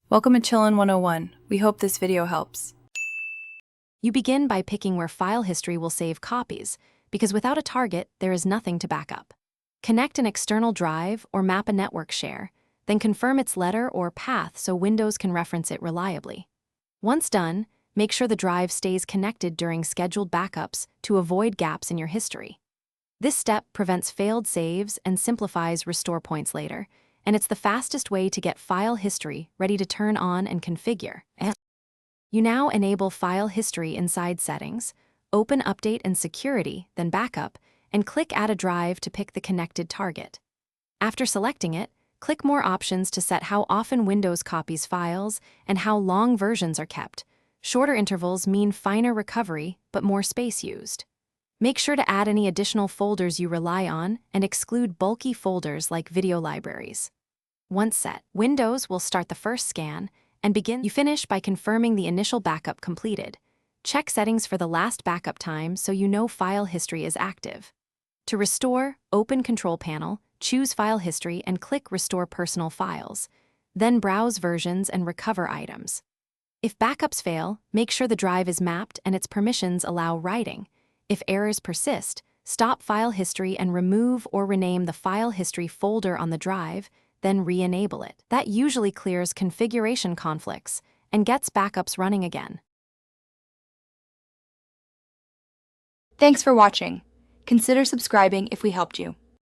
Welcome to Chillin' 101. We hope this video helps. You begin by picking where file history will save copies, because without a target, there is nothing to back up. Connect an external drive or map a network share, then confirm its letter or path so Windows can reference it reliably. Once done, make sure the drive stays connected during scheduled backups to avoid gaps in your history. This step prevents failed saves and simplifies restore points later, and it's the fastest way to get file history ready to turn on and configure. You now enable file history inside Settings, open Update and Security, then Backup, and click Add a Drive to pick the connected target. After selecting it, click More Options to set how often Windows copies files and how long versions are kept. Shorter intervals mean finer recovery, but more space used. Make sure to add any additional folders you rely on and exclude bulky folders like video libraries. Once set, Windows will start the first scan and begin. You finish by confirming the initial backup completed. Check settings for the last backup time so you know file history is active. To restore, open Control Panel, choose File History and click Restore Personal Files. Then browse versions and recover items. If backups fail, make sure the drive is mapped and its permissions allow writing. If errors persist, stop file history and remove or rename the file history folder on the drive, then re-enable it. That usually clears configuration conflicts and gets backups running again. Thanks for watching. Consider subscribing if we helped you.